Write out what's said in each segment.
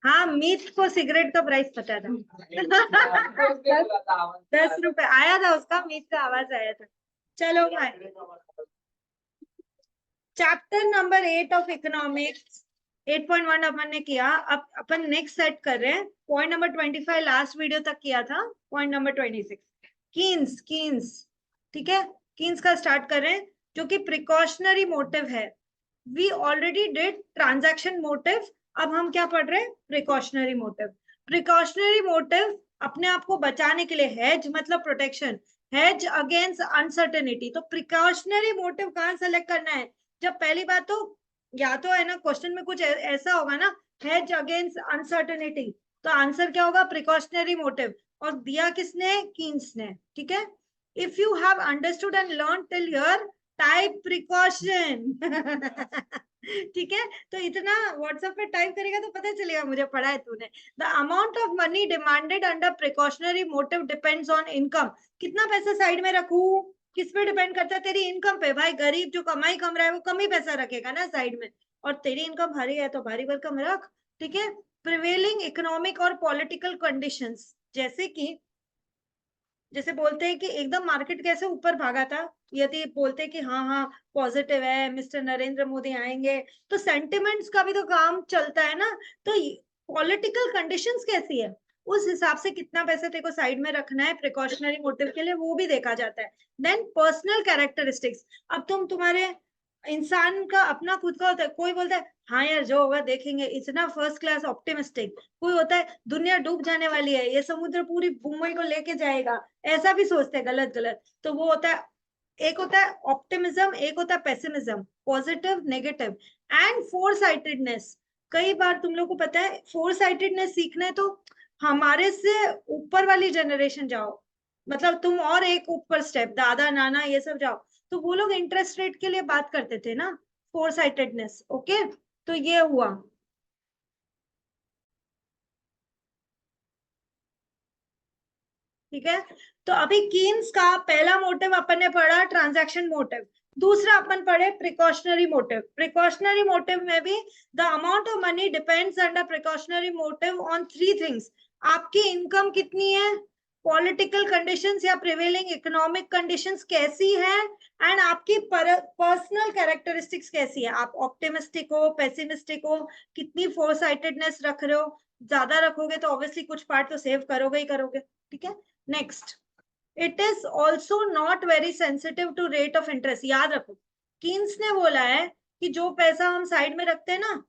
हाँ, मीत को सिगरेट का प्राइस पता था। 10 रुपए आया था उसका, मीत का आवाज आया था। चलो भाई, चैप्टर नंबर 8 ऑफ इकोनॉमिक्स 8.1 अपन ने किया। अब अपन नेक्स्ट सेट कर रहे हैं। पॉइंट नंबर 25 लास्ट वीडियो तक किया था। Point number 26 Keynes. कीन्स, ठीक है, कीन्स का स्टार्ट कर रहे हैं, जो कि प्रिकॉशनरी मोटिव है। We already did transaction motive, अब हम क्या पढ़ रहे हैं? Precautionary motive. प्रिकॉशनरी मोटिव अपने आप को बचाने के लिए, हेज मतलब प्रोटेक्शन, हेज अगेंस्ट अनसर्टेनिटी। तो प्रिकॉशनरी मोटिव कहां सेलेक्ट करना है? जब पहली बात तो या तो है ना, क्वेश्चन में कुछ ऐसा होगा ना, हेज अगेंस्ट अनसर्टेनिटी, तो आंसर क्या होगा? Precautionary motive. और दिया किसने? कीन्स ने, ठीक है। If you have understood and learn till here, type precaution. ठीक है, तो इतना व्हाट्सएप पे टाइप करेगा तो पता चलेगा मुझे पढ़ा है तूने। The amount of money demanded under precautionary motive depends on income. कितना पैसा साइड में रखूं? किस पे डिपेंड करता है? तेरी इनकम पे। भाई गरीब जो कमाई कम रहा है वो कम ही पैसा रखेगा ना साइड में, और तेरी इनकम भारी है तो भारी भरकम रख, ठीक है। प्रिवेलिंग इकोनॉमिक और पॉलिटिकल कंडीशंस, जैसे बोलते हैं कि एकदम मार्केट कैसे ऊपर भागा था, यदि बोलते हैं कि हाँ हाँ पॉजिटिव है, मिस्टर नरेंद्र मोदी आएंगे, तो सेंटिमेंट्स का भी तो काम चलता है ना। तो पॉलिटिकल कंडीशंस कैसी है, उस हिसाब से कितना पैसा तेरे को साइड में रखना है प्रिकॉशनरी मोटिव के लिए, वो भी देखा जाता है। Then personal characteristics. अब तुम्हारे इंसान का अपना खुद का होता है। कोई बोलता है हाँ यार जो होगा देखेंगे, इतना फर्स्ट क्लास ऑप्टिमिस्टिक। कोई होता है दुनिया डूब जाने वाली है, ये समुद्र पूरी मुंबई को लेके जाएगा, ऐसा भी सोचते हैं, गलत गलत। तो वो होता है, एक होता है ऑप्टिमिज्म, एक होता है pessimism, positive negative. And four sightedness. कई बार तुम लोग को पता है, फोर साइटेडनेस सीखना है तो हमारे से ऊपर वाली जनरेशन जाओ, मतलब तुम और एक ऊपर स्टेप, दादा नाना ये सब जाओ, तो वो लोग इंटरेस्ट रेट के लिए बात करते थे ना, फोर साइटेडनेस। ओके, तो ये हुआ, ठीक है। तो अभी कीन्स का पहला मोटिव अपन ने पढ़ा ट्रांजैक्शन मोटिव, दूसरा अपन पढ़े प्रिकॉशनरी मोटिव। प्रिकॉशनरी मोटिव में भी the amount of money depends under precautionary motive on three things. आपकी इनकम कितनी है, पॉलिटिकल कंडीशंस या प्रिवेलिंग इकोनॉमिक कंडीशंस कैसी है, एंड आपकी पर्सनल कैरेक्टरिस्टिक्स कैसी है, आप ऑप्टिमिस्टिक हो, पेसिमिस्टिक हो, कितनी फोर साइटेडनेस रख रहे हो। ज्यादा रखोगे तो ऑब्वियसली कुछ पार्ट तो सेव करोगे ही करोगे, ठीक है। Next, it is also not very sensitive to rate of interest. याद रखो, कीन्स ने बोला है कि जो पैसा हम साइड में रखते हैं ना,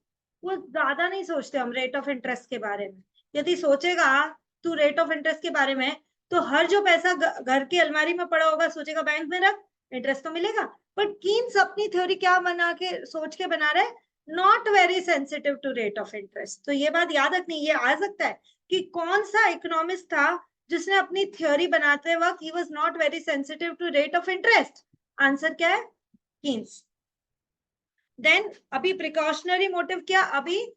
वो ज्यादा नहीं सोचते हम रेट ऑफ इंटरेस्ट के बारे में। यदि सोचेगा तू रेट ऑफ इंटरेस्ट के बारे में, तो हर जो पैसा घर की अलमारी में पड़ा होगा सोचेगा बैंक में रख, इंटरेस्ट तो मिलेगा। बट कीन्स अपनी थ्योरी क्या बना के सोच के बना रहे, not very sensitive to rate of interest. तो ये बात याद रखनी, ये आ सकता है कि कौन सा इकोनॉमिस्ट था जिसने अपनी थ्योरी बनाते वक्त ही was not very sensitive to rate of interest. Answer क्या है? कीन्स। देन अभी प्रिकॉशनरी मोटिव क्या, अभी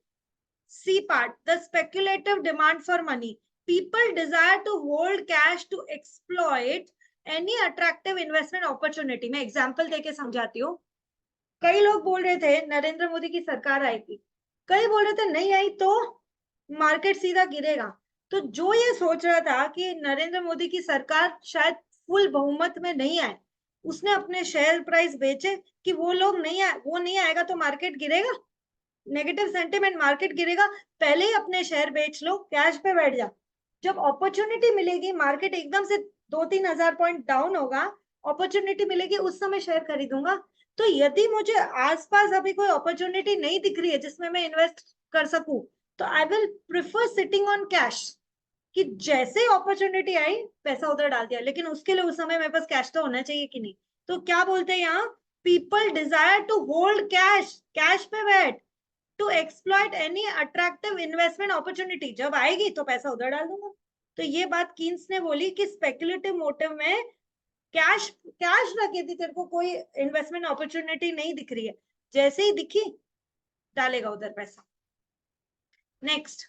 C part, the speculative demand for money. People desire to hold cash to exploit any attractive investment opportunity. मैं example देके समझाती हूँ। कई लोग बोल रहे थे नरेंद्र मोदी की सरकार आएगी, कई बोल रहे थे नहीं आई तो मार्केट सीधा गिरेगा। तो जो ये सोच रहा था कि नरेंद्र मोदी की सरकार शायद फुल बहुमत में नहीं आए, उसने अपने शेयर प्राइस बेचे कि वो लोग नहीं आए, वो नहीं आएगा तो मार्केट गिरेगा, नेगेटिव सेंटिमेंट, मार्केट गिरेगा, पहले ही अपने शेयर बेच लो, कैश पे बैठ जा। जब अपॉर्चुनिटी मिलेगी, मार्केट एकदम से 2-3 हजार पॉइंट डाउन होगा, अपॉर्चुनिटी मिलेगी, उस समय शेयर खरीदूंगा। तो यदि मुझे आसपास अभी कोई अपॉर्चुनिटी नहीं दिख रही है जिसमें मैं इन्वेस्ट कर सकूं, तो I will prefer sitting on cash, कि जैसे अपॉर्चुनिटी आई पैसा उधर डाल दिया, लेकिन उसके लिए उस समय मेरे पास कैश तो होना चाहिए कि नहीं। तो क्या बोलते हैं यहाँ, people desire to hold cash, cash पे बैठ, to exploit any attractive investment opportunity, जब आएगी तो पैसा उधर डाल दूंगा। तो ये बात कीन्स ने बोली कि स्पेकुलेटिव मोटिव में कैश, कैश रखी थी, तेरे को कोई इन्वेस्टमेंट अपॉर्चुनिटी नहीं दिख रही है, जैसे ही दिखी डालेगा उधर पैसा। Next,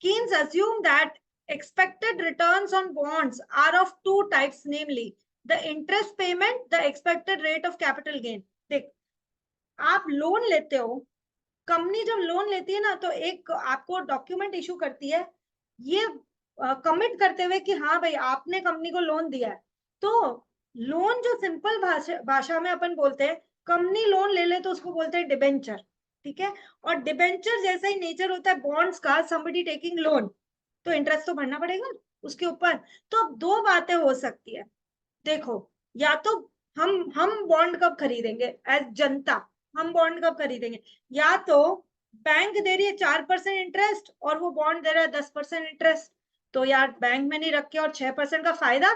Keynes assumed that expected returns on bonds are of two types, namely the interest payment, the expected rate of capital gain. देख, आप लोन लेते हो, कंपनी जब लोन लेती है ना तो एक आपको डॉक्यूमेंट इशू करती है, ये कमिट करते हुए कि हाँ भाई आपने कंपनी को लोन दिया है। तो लोन जो सिंपल भाषा में अपन बोलते हैं, कंपनी लोन ले ले तो उसको बोलते हैं डिबेंचर, ठीक है। और डिबेंचर जैसा ही नेचर होता है बॉन्ड्स का, समबडी टेकिंग लोन, तो इंटरेस्ट तो भरना पड़ेगा उसके ऊपर। तो अब दो बातें हो सकती है, देखो, या तो हम बॉन्ड कब खरीदेंगे एज जनता, हम बॉन्ड कब खरीदेंगे, या तो बैंक दे रही है 4% इंटरेस्ट और वो बॉन्ड दे रहा है 10% इंटरेस्ट, तो यार बैंक में नहीं रख के और 6% का फायदा,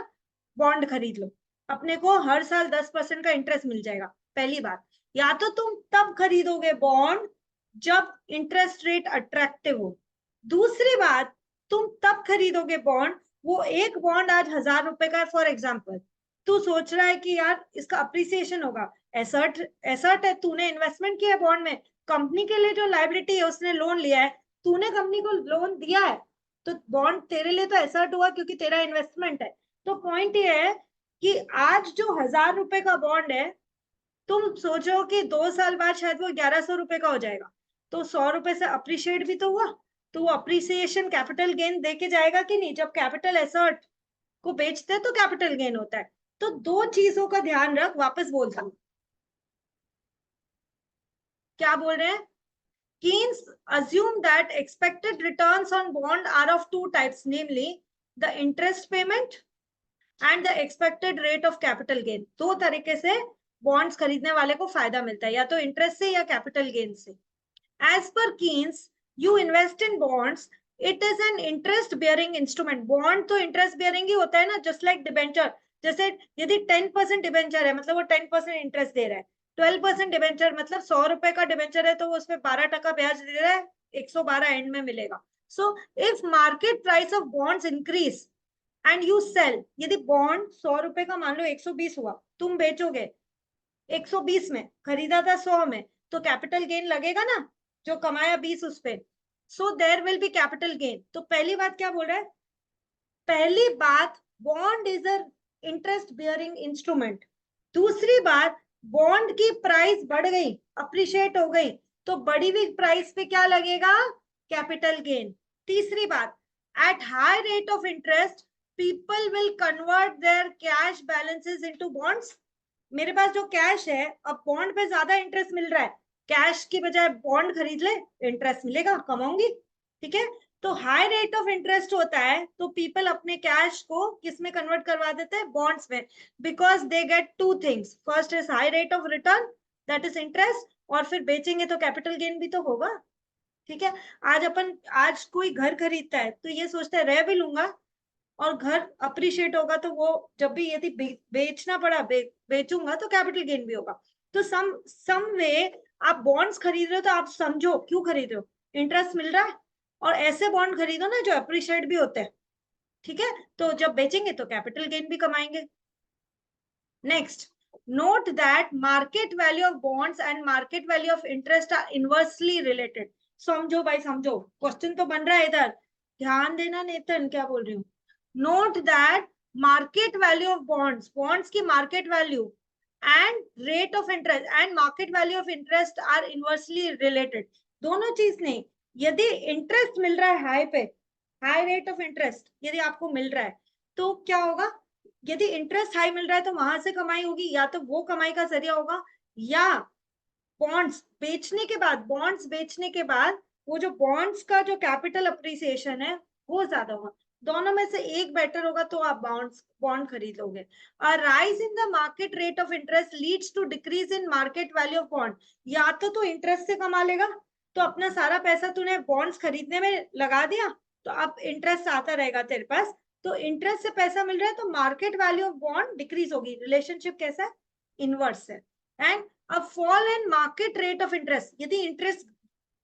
बॉन्ड खरीद लो, अपने को हर साल 10% का इंटरेस्ट मिल जाएगा, पहली बात। या तो तुम तब खरीदोगे बॉन्ड जब इंटरेस्ट रेट अट्रैक्टिव हो। दूसरी बात, तुम तब खरीदोगे बॉन्ड, वो एक बॉन्ड आज 1,000 रुपए का है फॉर एग्जाम्पल, तू सोच रहा है कि यार इसका अप्रिसिएशन होगा, एसर्ट एसर्ट है, तूने इन्वेस्टमेंट किया है बॉन्ड में, कंपनी के लिए जो लायबिलिटी है उसने लोन लिया है, तूने कंपनी को लोन दिया है, तो बॉन्ड तेरे लिए तो एसर्ट हुआ क्योंकि तेरा इन्वेस्टमेंट है। तो पॉइंट ये है कि आज जो 1,000 रुपए का बॉन्ड है, तुम सोचो कि 2 साल बाद शायद वो 1,100 रुपए का हो जाएगा, तो 100 रुपए से अप्रिशिएट भी तो हुआ, तो वो अप्रिसिएशन कैपिटल गेन देके जाएगा कि नहीं, जब कैपिटल एसर्ट को बेचते हैं तो कैपिटल गेन होता है। तो दो चीजों का ध्यान रख, वापस बोलता हूं, क्या बोल रहे हैं, Keynes assume that expected returns on bond are of two types, namely the interest payment and the expected rate of capital gain। दो तरीके से बॉन्ड्स खरीदने वाले को फायदा मिलता है, या तो इंटरेस्ट से या कैपिटल गेन से। As per Keynes, you invest in bonds, it is an interest bearing instrument। Bond तो इंटरेस्ट बेयरिंग ही होता है ना, जस्ट लाइक डिबेंचर। जैसे यदि 10% डिबेंचर है मतलब वो 10% इंटरेस्ट दे रहा है, 12% डिबेंचर मतलब 100 रुपए का डिबेंचर है तो वो उसमें 12% ब्याज दे रहा है, 112 एंड में मिलेगा। So if market price of bonds increase and you sell, यदि बॉन्ड 100 रुपए का मान लो 120 हुआ, तुम बेचोगे 120 में, खरीदा था 100 में, तो कैपिटल गेन लगेगा ना, जो कमाया 20 उस पे, so there will be capital gain. तो पहली बात क्या बोल रहा है, पहली बात bond is a interest bearing instrument. दूसरी बात, बॉन्ड की प्राइस बढ़ गई, अप्रिशिएट हो गई, तो बढ़ी हुई प्राइस पे क्या लगेगा, कैपिटल गेन। तीसरी बात, at high rate of interest people will convert there cash balances into bonds. मेरे पास जो कैश है, अब बॉन्ड पे ज्यादा इंटरेस्ट मिल रहा है, कैश की बजाय बॉन्ड खरीद ले, इंटरेस्ट मिलेगा, कमाऊंगी, ठीक है। तो हाई रेट ऑफ इंटरेस्ट होता है तो पीपल अपने कैश को किस में कन्वर्ट करवा देते हैं, बॉन्ड्स में, because they get two things, first is high rate of return, that is interest, और फिर बेचेंगे तो कैपिटल गेन भी तो होगा, ठीक है। आज कोई घर खरीदता है तो ये सोचता है रह भी लूंगा, और घर अप्रिशिएट होगा तो वो जब भी यदि बेचना पड़ा बेचूंगा तो कैपिटल गेन भी होगा। तो सम वे आप बॉन्ड्स खरीद रहे हो तो आप समझो क्यों खरीद रहे हो, इंटरेस्ट मिल रहा है, और ऐसे बॉन्ड खरीदो ना जो अप्रिशिएट भी होते हैं, ठीक है, तो जब बेचेंगे तो कैपिटल गेन भी कमाएंगे। Next, note that market value of bonds and market value of interest are inversely related. समझो भाई समझो, क्वेश्चन तो बन रहा है इधर, ध्यान देना नेतन, क्या बोल रही हूँ। Note that market value of bonds, bonds की market value and rate of interest and market value of interest are inversely related. दोनों चीज नहीं, यदि इंटरेस्ट मिल रहा है हाई पे, हाई रेट ऑफ इंटरेस्ट यदि आपको मिल रहा है तो क्या होगा, यदि इंटरेस्ट हाई मिल रहा है तो वहां से कमाई होगी, या तो वो कमाई का जरिया होगा, या बॉन्ड्स बेचने के बाद वो जो बॉन्ड्स का जो कैपिटल अप्रिसिएशन है वो ज्यादा होगा। दोनों में से एक बेटर होगा तो आप बॉन्ड खरीद लोगे। A rise in the market rate of interest leads to decrease in market value of bond. या तो तू इंटरेस्ट से कमा लेगा, तो अपना सारा पैसा तूने बॉन्ड्स खरीदने में लगा दिया, तो अब इंटरेस्ट आता रहेगा तेरे पास, तो इंटरेस्ट से पैसा मिल रहा है तो market value of bond decrease होगी। रिलेशनशिप कैसा है, इनवर्स है। And a fall in market rate of interest, यदि इंटरेस्ट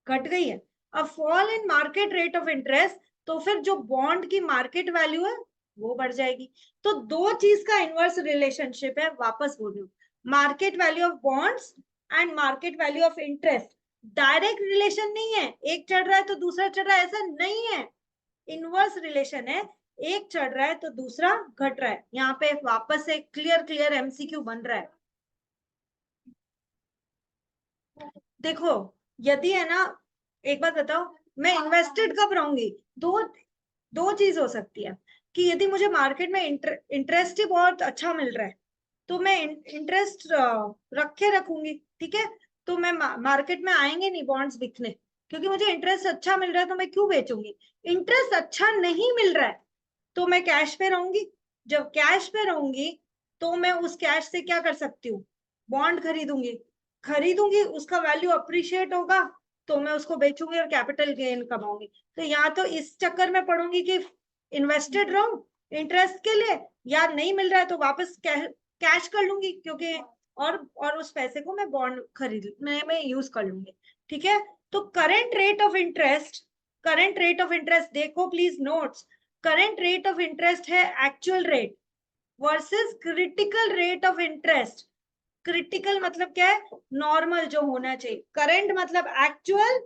घट गई है, a fall in market rate of interest, तो फिर जो बॉन्ड की मार्केट वैल्यू है वो बढ़ जाएगी। तो दो चीज का इनवर्स रिलेशनशिप है, वापस बोल रही हूँ, market value of bonds and market value of interest direct relation नहीं है, एक चढ़ रहा है तो दूसरा चढ़ रहा है, ऐसा नहीं है, इनवर्स रिलेशन है। एक चढ़ रहा है तो दूसरा घट रहा है। यहाँ पे वापस से क्लियर एमसीक्यू बन रहा है। देखो यदि है ना, एक बात बताओ, मैं इन्वेस्टेड कब रहूंगी? दो दो चीज हो सकती है कि यदि मुझे मार्केट में इंटरेस्ट ही बहुत अच्छा मिल रहा है तो मैं इंटरेस्ट रख के रखूंगी, ठीक है। तो मैं मार्केट में आएंगे नहीं बॉन्ड्स बिकने, क्योंकि मुझे इंटरेस्ट अच्छा मिल रहा है तो मैं क्यों बेचूंगी। इंटरेस्ट अच्छा नहीं मिल रहा है तो मैं कैश पे रहूंगी। जब कैश पे रहूंगी तो मैं उस कैश से क्या कर सकती हूँ? बॉन्ड खरीदूंगी। खरीदूंगी, उसका वैल्यू अप्रिशिएट होगा तो मैं उसको बेचूंगी और कैपिटल गेन कमाऊंगी। तो या तो इस चक्कर में पड़ूंगी कि इन्वेस्टेड रहूं इंटरेस्ट के लिए, या नहीं मिल रहा है तो वापस कैश कर लूंगी, क्योंकि और उस पैसे को मैं बॉन्ड खरीद मैं यूज कर लूंगी, ठीक है। तो करंट रेट ऑफ इंटरेस्ट देखो please notes. Current rate of interest है actual rate versus critical rate of interest. Critical मतलब क्या है? नॉर्मल जो होना चाहिए। करंट मतलब एक्चुअल,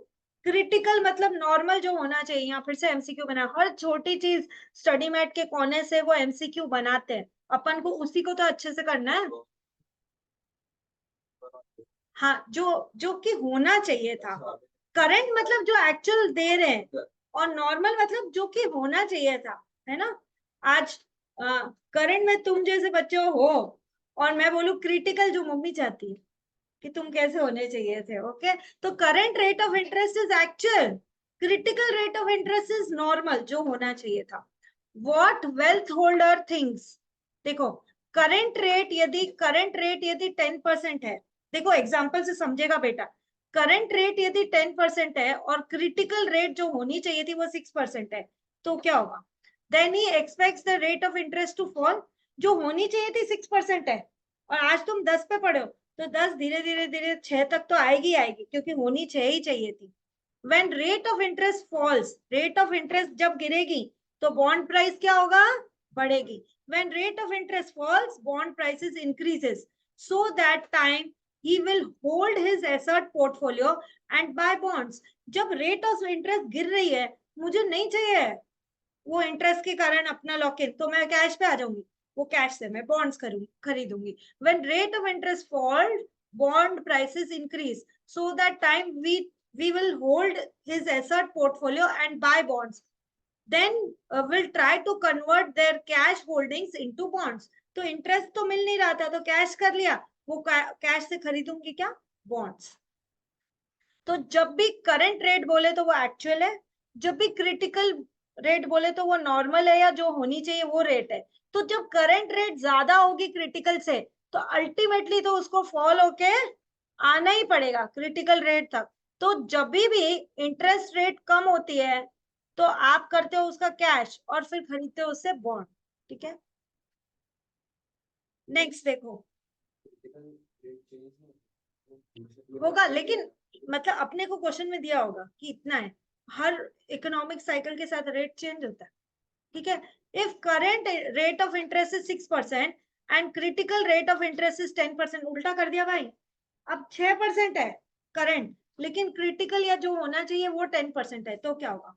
क्रिटिकल मतलब नॉर्मल जो होना चाहिए। यहाँ फिर से एमसीक्यू बना, हर छोटी चीज स्टडी मैट के कोने से वो एमसीक्यू बनाते हैं, अपन को उसी को तो अच्छे से करना है। हाँ, जो जो कि होना चाहिए था। करंट मतलब जो एक्चुअल दे रहे हैं, और नॉर्मल मतलब जो कि होना चाहिए था, है ना। आज करंट में तुम जैसे बच्चे हो और मैं बोलूं क्रिटिकल जो मम्मी चाहती है कि तुम कैसे होने चाहिए थे, ओके। तो current rate of interest is actual, critical rate of interest is normal जो होना चाहिए था। व्हाट वेल्थ होल्डर थिंग्स, देखो करंट रेट यदि 10% है, देखो एग्जांपल से समझेगा बेटा। करंट रेट यदि 10% है और क्रिटिकल रेट जो होनी चाहिए थी वो 6% है, तो क्या होगा? Then he expects the rate of interest to fall. जो होनी चाहिए थी 6% है और आज तुम 10 पे पढ़े हो, तो 10 धीरे धीरे धीरे 6 तक तो आएगी आएगी, क्योंकि होनी 6 ही चाहिए थी। When rate of interest falls, rate of interest जब गिरेगी तो बॉन्ड प्राइस क्या होगा? बढ़ेगी। When rate of interest falls bond prices increases, so that time he will hold his asset portfolio and buy bonds। जब रेट ऑफ इंटरेस्ट गिर रही है, मुझे नहीं चाहिए वो इंटरेस्ट के कारण अपना लॉक इन, तो मैं कैश पे आ जाऊंगी, वो कैश से मैं बॉन्ड्स खरीदूंगी। When rate of interest fall bond prices increase, so that time we will hold his asset portfolio and buy bonds, then will try to convert their cash holdings into bonds। तो interest तो मिल नहीं रहा था तो cash कर लिया, वो cash से खरीदूंगी क्या? बॉन्ड्स। तो जब भी करंट रेट बोले तो वो एक्चुअल है, जब भी क्रिटिकल रेट बोले तो वो नॉर्मल है या जो होनी चाहिए वो रेट है। तो जब करंट रेट ज्यादा होगी क्रिटिकल से तो अल्टीमेटली तो उसको फॉल होके आना ही पड़ेगा क्रिटिकल रेट तक। तो जब भी इंटरेस्ट रेट कम होती है तो आप करते हो उसका कैश और फिर खरीदते हो उससे बॉन्ड, ठीक है। नेक्स्ट देखो, होगा लेकिन मतलब अपने को क्वेश्चन में दिया होगा कि इतना है, हर इकोनॉमिक साइकिल के साथ रेट चेंज होता है, ठीक है। If current rate of interest is 6% and critical rate of interest is 10%, उल्टा कर दिया भाई। अब 6% है करंट, लेकिन क्रिटिकल या जो होना चाहिए वो 10% है, तो क्या होगा?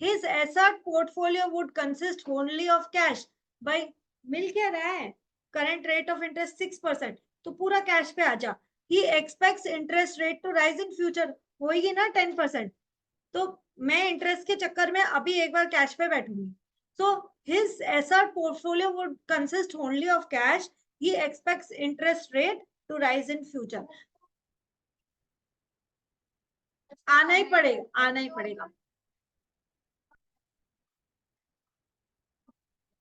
His asset portfolio would consist only of cash. भाई मिल क्या रहा है? करंट रेट ऑफ इंटरेस्ट 6%, तो पूरा कैश पे आ जा। He expects interest rate to rise in future, होगी ना 10%, तो मैं इंटरेस्ट के चक्कर में अभी एक बार कैश पे बैठूंगी। So his asset portfolio would consist only of cash. He expects interest rate to rise in future. आना ही पड़ेगा, आना ही पड़ेगा।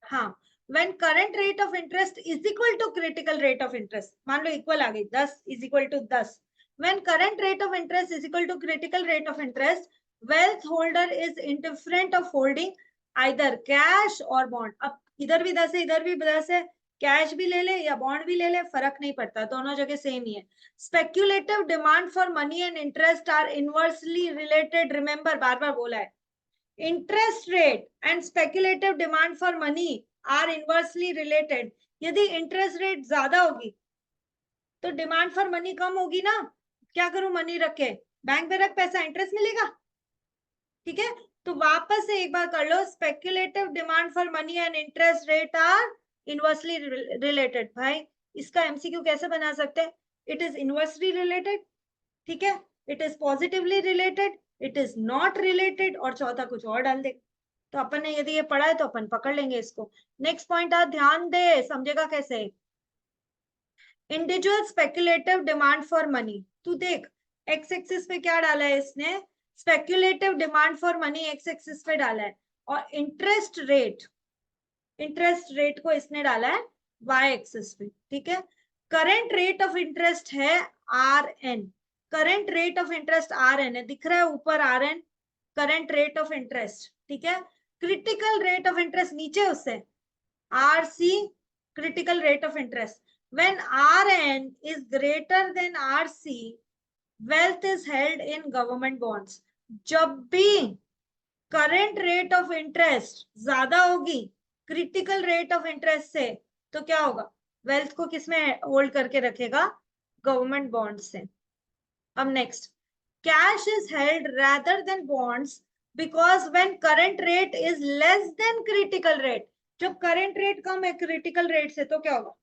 हाँ, when current rate of interest is equal to critical rate of interest, मान लो इक्वल आ गई 10 is equal to 10, when current rate of interest is equal to critical rate of interest, wealth holder is indifferent of holding either cash or bond। अब इधर भी 10 है इधर भी 10 है, cash भी ले ले या बॉन्ड भी ले ले फर्क नहीं पड़ता, दोनों जगह सेम ही है। Speculative demand for money and interest are inversely related, remember बार बार बोला है। Interest rate and speculative demand for money are inversely related. यदि इंटरेस्ट रेट ज्यादा होगी तो डिमांड फॉर मनी कम होगी ना। क्या करूं? मनी रखे बैंक में रख, पैसा इंटरेस्ट मिलेगा, ठीक है। तो वापस से एक बार कर लो, speculative demand for money and interest rate are inversely related. भाई इसका एमसीक्यू कैसे बना सकते हैं? इट इज इनवर्सली रिलेटेड, ठीक है, it is positively related, it is not related, और चौथा कुछ और डाल दे। तो अपन ने यदि ये पढ़ा है तो अपन पकड़ लेंगे इसको। नेक्स्ट पॉइंट आप ध्यान दे, समझेगा कैसे? Individual speculative demand for money. तू देख एक्स एक्सिस पे क्या डाला है इसने, speculative demand for money x axis पे डाला है, और इंटरेस्ट रेट को इसने डाला है वाई एक्सिस पे, ठीक है। करंट रेट ऑफ इंटरेस्ट है R N, current rate of interest R N है, दिख रहा है ऊपर R N, current rate of interest, ठीक है। क्रिटिकल रेट ऑफ इंटरेस्ट नीचे उससे R C, critical rate of interest. When Rn is greater than Rc, wealth is held in government bonds. जब भी करंट रेट ऑफ इंटरेस्ट ज्यादा होगी critical rate of interest से, तो क्या होगा? वेल्थ को किसमें होल्ड करके रखेगा? गवर्नमेंट बॉन्ड से। अब next, cash is held rather than bonds because when current rate is less than critical rate, जब करंट रेट कम है क्रिटिकल रेट से तो क्या होगा?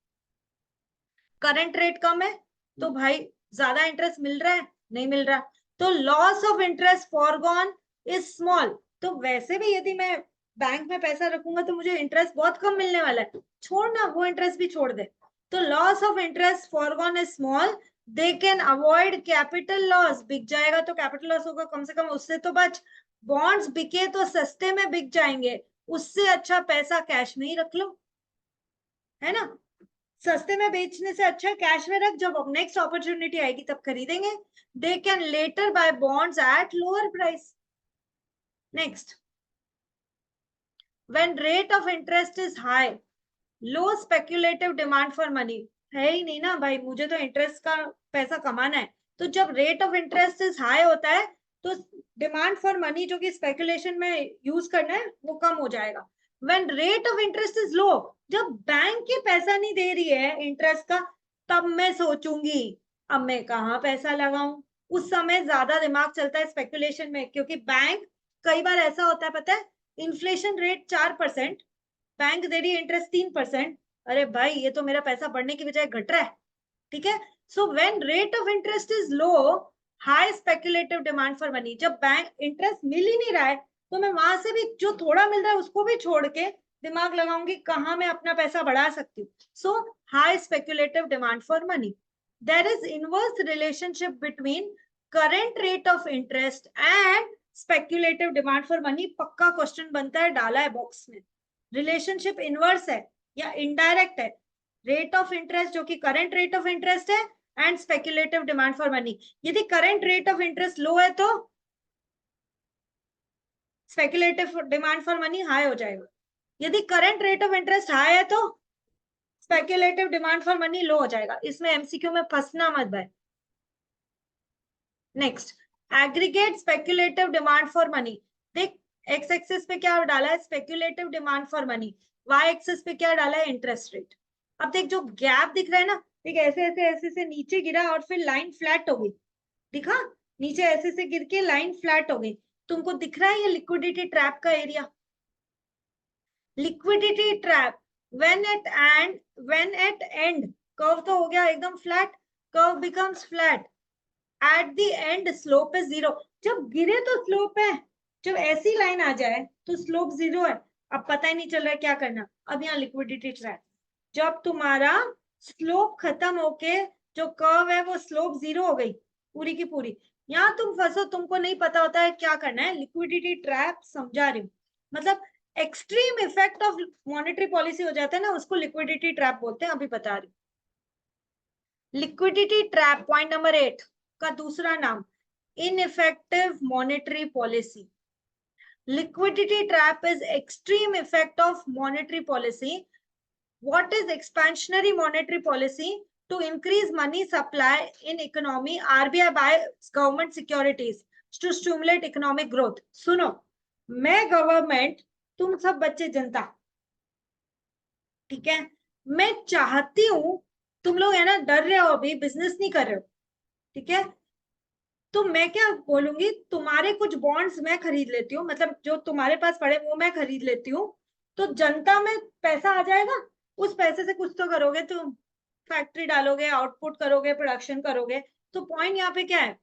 करंट रेट कम है तो भाई ज्यादा इंटरेस्ट मिल रहा है? नहीं मिल रहा, तो loss of interest foregone is small. तो वैसे भी यदि मैं बैंक में पैसा रखूंगा तो मुझे इंटरेस्ट बहुत कम मिलने वाला है, छोड़ना वो इंटरेस्ट भी छोड़ दे। तो loss of interest foregone is small, they can avoid capital loss, बिक जाएगा तो कैपिटल लॉस होगा, कम से कम उससे तो बच। बॉन्ड्स बिके तो सस्ते में बिक जाएंगे, उससे अच्छा पैसा कैश में ही रख लो, है ना। सस्ते में बेचने से अच्छा कैश में रख, जब नेक्स्ट अपॉर्चुनिटी आएगी तब खरीदेंगे। They can later buy bonds at lower price. Next, when rate of interest is high, low speculative demand for money. है ही नहीं ना भाई, मुझे तो इंटरेस्ट का पैसा कमाना है, तो जब rate of interest is high होता है तो डिमांड फॉर मनी जो कि स्पेकुलेशन में यूज करना है वो कम हो जाएगा। When rate of interest is low, जब बैंक की पैसा नहीं दे रही है इंटरेस्ट का, तब मैं सोचूंगी अब मैं कहाँ पैसा लगाऊं। उस समय ज्यादा दिमाग चलता है स्पेकुलेशन में, क्योंकि बैंक कई बार ऐसा होता है पता है, इन्फ्लेशन रेट 4%, बैंक दे रही है इंटरेस्ट 3%, अरे भाई ये तो मेरा पैसा बढ़ने की बजाय घट रहा है, ठीक है। So when rate of interest is low, high speculative demand for money, जब बैंक इंटरेस्ट मिल ही नहीं रहा है तो मैं वहां से भी जो थोड़ा मिल रहा है उसको भी छोड़ के दिमाग लगाऊंगी कहाँ मैं अपना पैसा बढ़ा सकती हूँ। So high speculative demand for money. There is inverse relationship between current rate of interest and speculative demand for money. पक्का क्वेश्चन बनता है, डाला है बॉक्स में। रिलेशनशिप इनवर्स है या इनडायरेक्ट है? रेट ऑफ इंटरेस्ट जो कि करंट रेट ऑफ इंटरेस्ट है and speculative demand for money. यदि current rate of interest low है तो speculative demand for money high हो जाएगा, यदि current rate of interest high है तो speculative demand for money low हो जाएगा। इसमें एमसीक्यू में फंसना मत भाई। Next, aggregate speculative demand for money. देख एक्स एक्सिस पे क्या डाला है? Speculative demand for money. Y axis पे क्या डाला है? Interest rate. अब देख जो गैप दिख रहा है ना, देख ऐसे ऐसे ऐसे से नीचे गिरा और फिर लाइन फ्लैट हो गई, दिखा? नीचे ऐसे से गिर के लाइन फ्लैट हो गई। तुमको दिख रहा है ये लिक्विडिटी ट्रैप का area? Liquidity trap when eight and curve तो हो गया एकदम flat, curve becomes flat, at the end slope is zero. जब गिरे तो स्लोप है, जब ऐसी लाइन आ जाए तो स्लोप जीरो है। अब पता ही नहीं चल रहा है क्या करना। अब यहाँ लिक्विडिटी ट्रैप, जब तुम्हारा स्लोप खत्म होके जो कर्व है वो स्लोप जीरो हो गई पूरी की पूरी, यहाँ तुम फंसो, तुमको नहीं पता होता है क्या करना है। लिक्विडिटी ट्रैप समझा रही हूँ, मतलब extreme effect of monetary policy हो जाता है ना, उसको लिक्विडिटी ट्रैप बोलते हैं, अभी बता रही हूँ। लिक्विडिटी ट्रैप पॉइंट नंबर 8 का दूसरा नाम ineffective monetary policy. Liquidity trap is extreme effect of monetary policy. What is expansionary monetary policy? To increase money supply in economy, RBI buys government securities to stimulate economic growth. सुनो, मैं government, तुम सब बच्चे जनता, ठीक है, मैं चाहती हूं तुम लोग है ना डर रहे हो, अभी बिजनेस नहीं कर रहे हो, ठीक है, तो मैं क्या बोलूंगी, तुम्हारे कुछ बॉन्ड्स मैं खरीद लेती हूँ, मतलब जो तुम्हारे पास पड़े वो मैं खरीद लेती हूँ, तो जनता में पैसा आ जाएगा, उस पैसे से कुछ तो करोगे तुम, फैक्ट्री डालोगे, आउटपुट करोगे, प्रोडक्शन करोगे। तो पॉइंट यहाँ पे क्या है,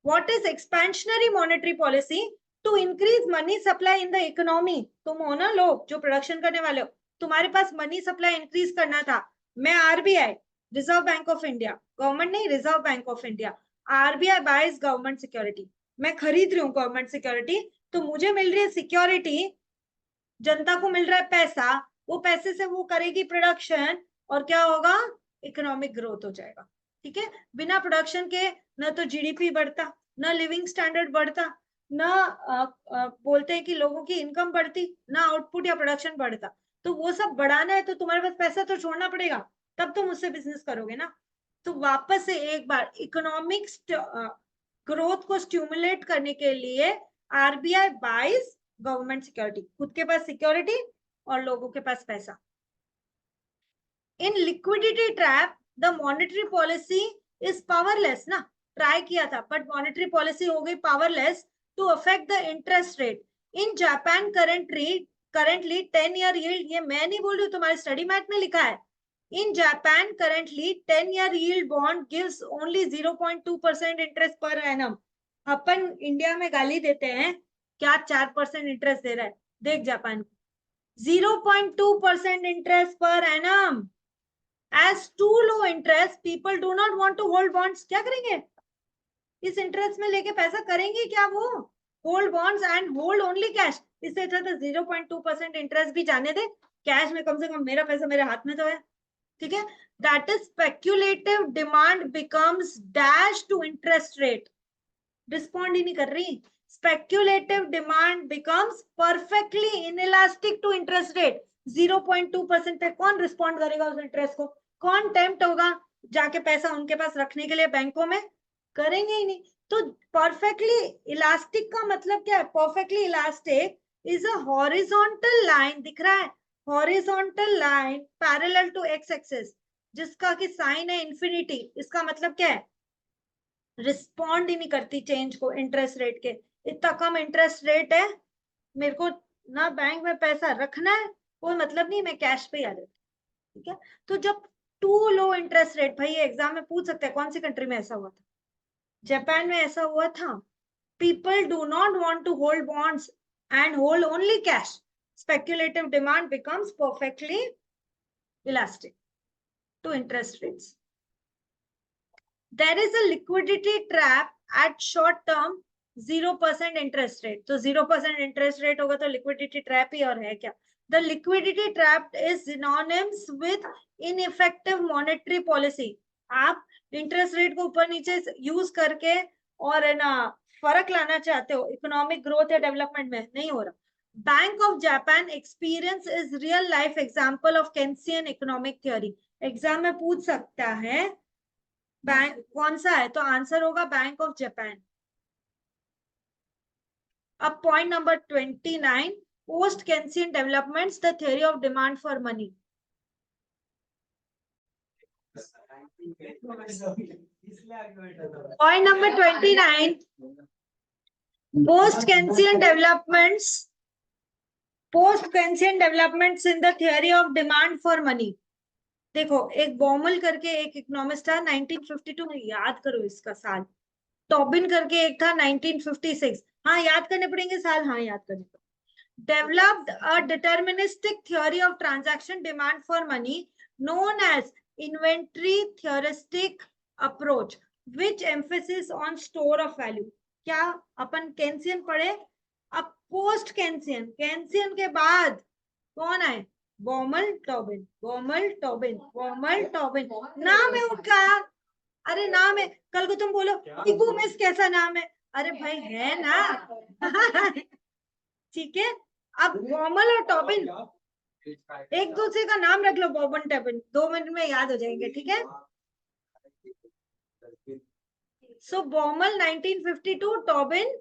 what is expansionary monetary policy, to increase money supply in the economy. तुम हो ना लोग जो प्रोडक्शन करने वाले हो, तुम्हारे पास मनी सप्लाई इंक्रीज करना था, मैं RBI, reserve bank of India, government नहीं, reserve bank of India, RBI buys government security, मैं खरीद रही हूँ गवर्नमेंट सिक्योरिटी, तो मुझे मिल रही है सिक्योरिटी, जनता को मिल रहा है पैसा, वो पैसे से वो करेगी प्रोडक्शन, और क्या होगा, इकोनॉमिक ग्रोथ हो जाएगा। ठीक है, बिना प्रोडक्शन के न तो जीडीपी बढ़ता, न लिविंग स्टैंडर्ड बढ़ता, न बोलते हैं कि लोगों की इनकम बढ़ती, न आउटपुट या प्रोडक्शन बढ़ता। तो वो सब बढ़ाना है तो तुम्हारे पास पैसा तो छोड़ना पड़ेगा, तब तुम उससे बिजनेस करोगे ना। तो वापस से एक बार, इकोनॉमिक ग्रोथ को स्टिमुलेट करने के लिए आरबीआई बाइज गवर्नमेंट सिक्योरिटी, खुद के पास सिक्योरिटी और लोगों के पास पैसा। In liquidity trap the monetary policy is powerless ना, ट्राई किया था बट मॉनेटरी पॉलिसी हो गई powerless to affect the interest rate. In Japan currently 10-year yield, ये मैं नहीं बोल रही हूँ, तुम्हारे स्टडी मैट में लिखा है, in Japan currently 10-year yield bond gives only 0.2% interest per annum। Upon India में गाली देते हैं क्या 4% इंटरेस्ट दे रहा है, देख Japan 0.2% interest per annum। as too low interest, people do not want to hold bonds। क्या करेंगे इस इंटरेस्ट में लेके, पैसा करेंगे क्या वो, hold bonds and hold only cash. इससे अच्छा तो 0.2% इंटरेस्ट भी जाने दे, कैश में कम से कम मेरा पैसा मेरे हाथ में तो है। ठीक है, that is speculative demand becomes dash to interest rate. Respond ही नहीं कर रही, speculative demand becomes perfectly inelastic to interest rate. 0.2% पे कौन रिस्पॉन्ड करेगा उस इंटरेस्ट को, कौन टेम्प्ट होगा जाके पैसा उनके पास रखने के लिए बैंकों में, करेंगे ही नहीं। तो परफेक्टली इलास्टिक का मतलब क्या है, perfectly elastic is a horizontal line, दिख रहा है, horizontal line parallel to X axis, जिसका कि साइन है इंफिनिटी। इसका मतलब क्या है, रिस्पॉन्ड ही नहीं करती चेंज को इंटरेस्ट रेट के। इतना कम इंटरेस्ट रेट है, मेरे को ना बैंक में पैसा रखना है, कोई मतलब नहीं, मैं कैश पे ही आ जाती। ठीक है, तो जब टू लो इंटरेस्ट रेट, भाई एग्जाम में पूछ सकते हैं कौन सी कंट्री में ऐसा हुआ था, जापान में ऐसा हुआ था। People do not want to hold bonds and hold only cash, speculative demand becomes perfectly elastic to interest rates. There is a liquidity trap at short term 0% interest rate। तो 0% interest rate होगा तो liquidity trap ही और है क्या। The liquidity trap is synonymous with ineffective monetary policy। आप interest rate को ऊपर नीचे यूज करके और है ना फर्क लाना चाहते हो इकोनॉमिक ग्रोथ या डेवलपमेंट में, नहीं हो रहा। Bank of Japan experience is real life example of Keynesian economic theory. Exam में पूछ सकता है बैंक कौन सा है, तो आंसर होगा बैंक ऑफ जापान। अब point number 29, post Keynesian developments, the theory of demand for money. Point number 29, post Keynesian developments, post Keynesian developments in the theory of demand for money. देखो, एक Baumol करके एक economist था 1952 में, याद करो इसका साल। टॉबिन करके एक था 1956, हाँ याद करने पड़ेंगे साल, हाँ याद करने पड़ेंगे। Developed a deterministic theory of transaction demand for money known as inventory theoristic approach which emphasis on store of value. क्या अपन केंसियन पढ़े, अब पोस्ट केंसियन, केंसियन के बाद कौन आए, Baumol Tobin, Baumol Tobin, Baumol Tobin. नाम है उनका, अरे नाम है, कल को तुम बोलो टीकू मिस कैसा नाम है, अरे भाई है ना। ठीक है, अब बॉमल और टॉबिन एक दूसरे का नाम रख लो, बॉबन टॉबिन, 2 मिनट में याद हो जाएंगे। ठीक है, सो बॉमल 1952, टॉबिन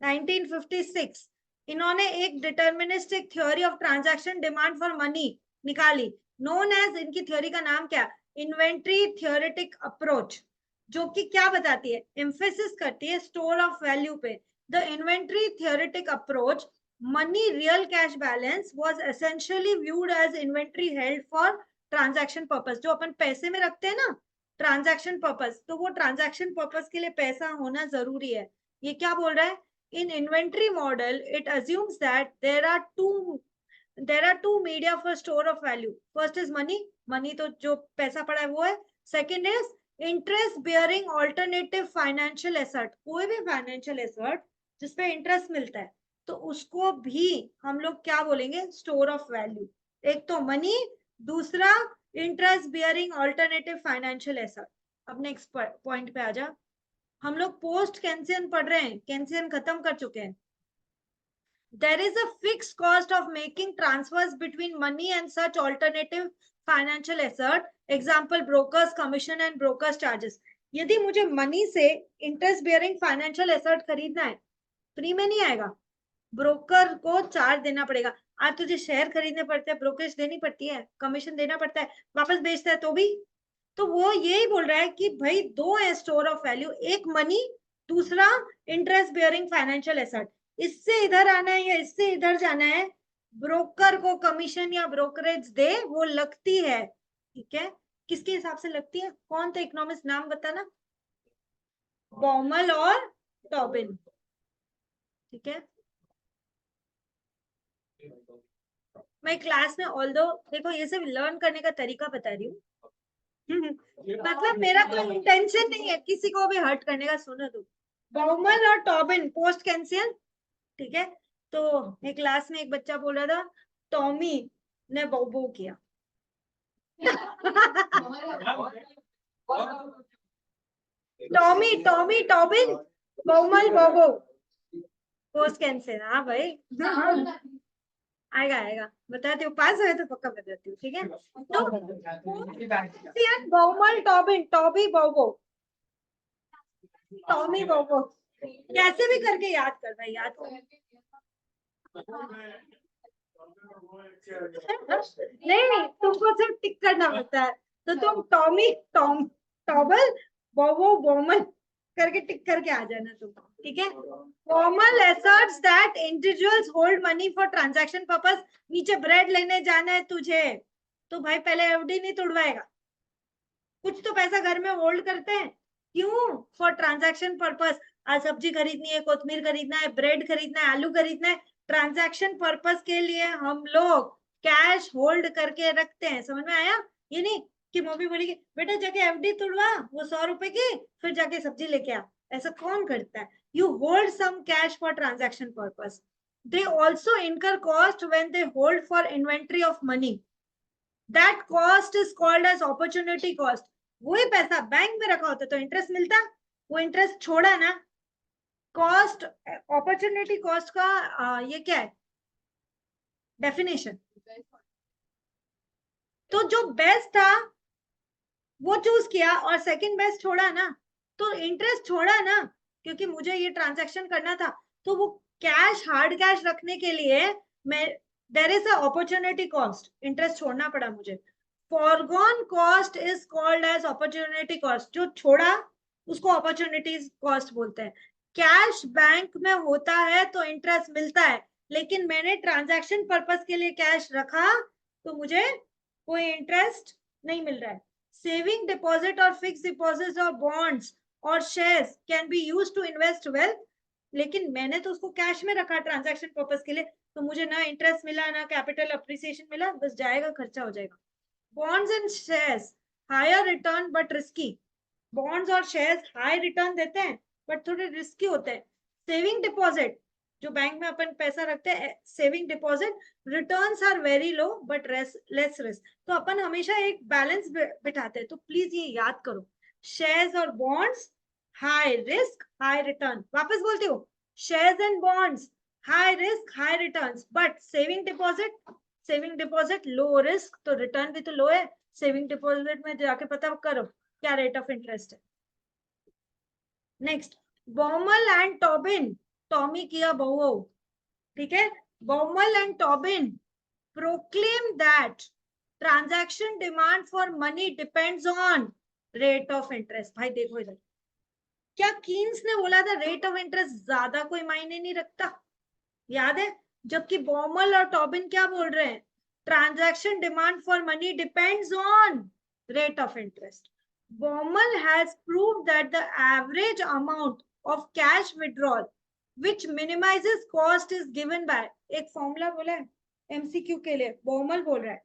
1956। इन्होंने एक deterministic theory of transaction demand for money निकाली, नोन एज, इनकी थ्योरी का नाम क्या, इन्वेंटरी थ्योरेटिक अप्रोच। जो कि क्या बताती है, एम्फेसिस करती है स्टोर ऑफ वैल्यू पे। The inventory theoretic approach, money real cash balance was essentially viewed as inventory held for transaction purpose. जो अपन पैसे में रखते हैं ना ट्रांजैक्शन पर्पस, तो वो ट्रांजैक्शन पर्पस के लिए पैसा होना जरूरी है। ये क्या बोल रहा है, in inventory model it assumes that there are two media for store of value. First is money, money तो जो पैसा पड़ा है वो है. Second is interest bearing alternative financial asset. कोई भी financial asset जिसपे interest मिलता है तो उसको भी हम लोग क्या बोलेंगे, store of value. एक तो money, दूसरा interest bearing alternative financial asset. अब next point पे आ जा. हम लोग पोस्ट केंसियन पढ़ रहे हैं, केंसियन खत्म कर चुके हैं. There is a fixed cost of making transfers between money and such alternative financial asset. Example, brokers commission and brokers charges. यदि मुझे मनी से इंटरेस्ट बेयरिंग फाइनेंशियल एसेट खरीदना है, फ्री में नहीं आएगा, ब्रोकर को चार्ज देना पड़ेगा. आज तुझे शेयर खरीदने पड़ते हैं, ब्रोकरेज देनी पड़ती है, कमीशन देना पड़ता है, वापस बेचता है तो भी. तो वो यही बोल रहा है कि भाई दो है स्टोर ऑफ वैल्यू, एक मनी, दूसरा इंटरेस्ट बेयरिंग फाइनेंशियल एसेट. इससे इधर आना है या इससे इधर जाना है, ब्रोकर को कमीशन या ब्रोकरेज दे वो लगती है. ठीक है, किसके हिसाब से लगती है, कौन थे इकोनॉमिस्ट, नाम बताना. बॉमल और टॉबिन. ठीक है, मैं क्लास में ऑल्दो देखो ये सब लर्न करने का तरीका बता रही हूँ. मतलब मेरा कोई इंटेंशन नहीं है किसी को भी हर्ट करने का. सुनो तो बॉमल और टॉबिन पोस्ट कैंसियन. ठीक है, तो एक क्लास में एक बच्चा बोल रहा था टॉमी ने बो किया. टॉमी टॉमी टॉबिन बॉमल बोबो पोस्ट कैंसियन. हाँ भाई आएगा आएगा, बताती हूँ, पास हुए तो पक्का बताती हूँ. ठीक है, तो बॉमल टॉबिन, टॉबी बोबो, टॉमी बोबो, कैसे भी करके याद कर भाई, याद कर. नहीं तुमको सिर्फ टिक करना होता है, तो तुम टॉमी टॉम टॉबल बोबो बॉमल करके टिक करके आ जाना तुम. ठीक है, formal assets that individuals hold money for transaction purpose. नीचे ब्रेड लेने जाना है तुझे तो भाई पहले एफडी नहीं तोड़वाएगा, कुछ तो पैसा घर में होल्ड करते हैं. क्यों, फॉर ट्रांजैक्शन पर्पस. आज सब्जी खरीदनी है, कोथमीर खरीदना है, ब्रेड खरीदना है, आलू खरीदना है, ट्रांजैक्शन पर्पस के लिए हम लोग कैश होल्ड करके रखते हैं. समझ में आया. ये नहीं कि मम्मी बोलेगी बेटा जाके एफडी तोड़वा वो 100 रुपए की, फिर जाके सब्जी लेके आ. ऐसा कौन करता है. You hold some cash for transaction purpose. They also incur cost when they hold for inventory of money. That cost is called as opportunity cost. वही पैसा बैंक में रखा होता तो इंटरेस्ट मिलता, वो इंटरेस्ट छोड़ा ना. कॉस्ट, अपॉर्चुनिटी कॉस्ट का ये क्या है डेफिनेशन. तो जो बेस्ट था वो चूज किया और सेकंड बेस्ट छोड़ा ना, तो इंटरेस्ट छोड़ा ना, क्योंकि मुझे ये ट्रांजैक्शन करना था. तो वो कैश, हार्ड कैश रखने के लिए मैं there is a opportunity cost, interest छोड़ना पड़ा मुझे. Forgone cost is called as opportunity cost. जो छोड़ा उसको अपॉर्चुनिटी कॉस्ट बोलते हैं. कैश बैंक में होता है तो इंटरेस्ट मिलता है, लेकिन मैंने ट्रांजैक्शन पर्पस के लिए कैश रखा तो मुझे कोई इंटरेस्ट नहीं मिल रहा है. सेविंग डिपॉजिट और फिक्स डिपॉजिट और बॉन्ड्स और shares can be used to invest wealth. लेकिन मैंने तो उसको कैश में रखा ट्रांजैक्शन पर्पस के लिए, तो मुझे ना इंटरेस्ट मिला ना कैपिटल अप्रिसिएशन मिला, बस जाएगा, खर्चा हो जाएगा. Bonds and shares higher return but risky. Bonds और शेयर्स हाई रिटर्न देते हैं बट थोड़े रिस्की होते हैं. सेविंग डिपॉजिट, जो बैंक में अपन पैसा रखते हैं, saving deposit, returns are very low but less risk. तो अपन हमेशा एक बैलेंस बिठाते हैं, तो प्लीज ये याद करो. शेयर्स और bonds high risk high return. वापस बोलती हूँ, shares and bonds high risk high returns, but saving deposit low risk, तो रिटर्न भी तो लो है. सेविंग डिपॉजिट में जाके पता करो क्या रेट ऑफ इंटरेस्ट है. Next, Baumol and Tobin, Tommy किया बहु. ठीक है, Baumol and Tobin proclaim that transaction demand for money depends on rate of interest. भाई देखो इधर, क्या कीन्स ने बोला था रेट ऑफ इंटरेस्ट ज्यादा कोई मायने नहीं रखता, याद है? जबकि बॉमल और टॉबिन क्या बोल रहे हैं, transaction demand for money depends on rate of interest. Baumol has proved that the average amount of cash withdrawal which minimizes cost is given by, एक फॉर्मूला बोला है एमसीक्यू के लिए, बॉमल बोल रहा है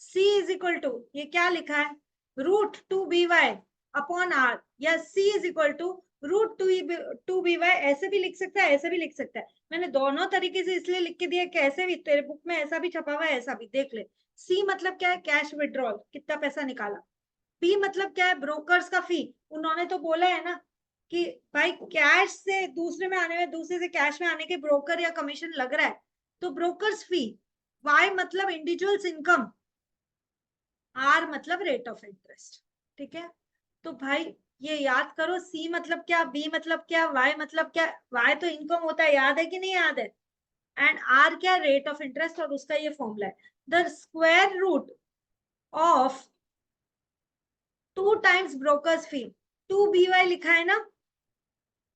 C इज इक्वल टू, ये क्या लिखा है, root two B Y upon R, या C is equal to root two B Y, ऐसे भी लिख सकता है ऐसे भी लिख सकता है। मैंने दोनों तरीके से इसलिए लिख के दिया, कैसे भी तेरे बुक में ऐसा भी छपा हुआ है ऐसा भी देख ले। C मतलब क्या है, कैश विड्रॉल, कितना पैसा निकाला। फी मतलब क्या है, ब्रोकर्स का फी। उन्होंने तो बोला है ना कि भाई कैश से दूसरे में आने में, दूसरे से कैश में आने के ब्रोकर या कमीशन लग रहा है, तो ब्रोकर्स फी। वाई मतलब इंडिविजुअल्स इनकम, आर मतलब रेट ऑफ इंटरेस्ट। ठीक है, तो भाई ये याद करो, सी मतलब क्या, बी मतलब क्या, वाई मतलब क्या। वाई तो इनकम होता है, याद है कि नहीं याद है, एंड आर क्या, रेट ऑफ इंटरेस्ट, और उसका ये फॉर्मूला है the square root of 2 times brokers fee, 2by लिखा है ना,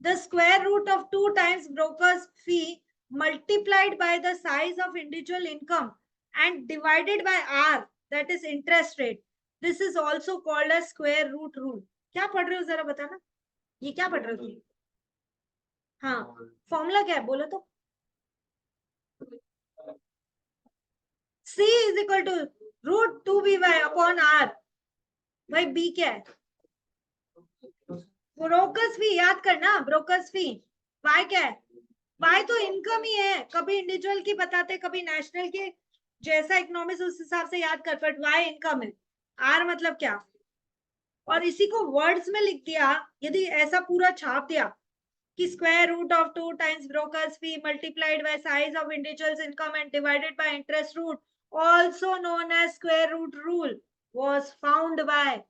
the square root of 2 times brokers fee multiplied by the size of individual income and divided by r, that is interest rate, this is also called as square root rule। क्या पढ़ रहे हो जरा बताना, ये क्या पढ़ रहे हो तुम? हाँ, फॉर्मूला क्या है बोलो तो। C is equal to root 2by upon r। भाई B क्या है, ब्रोकर्स फी, याद करना ब्रोकर्स फी। वाई क्या है, वाई तो इनकम ही है, कभी इंडिविजुअल की बताते कभी नेशनल की, जैसा इकोनॉमिक्स उस हिसाब से याद कर, बट वाई इनकम है। आर मतलब क्या, और इसी को वर्ड्स में लिख दिया, यदि ऐसा पूरा छाप दिया कि square root of 2 times brokers fee multiplied by size of individual's income and divided by interest root, also known as square root rule, was found by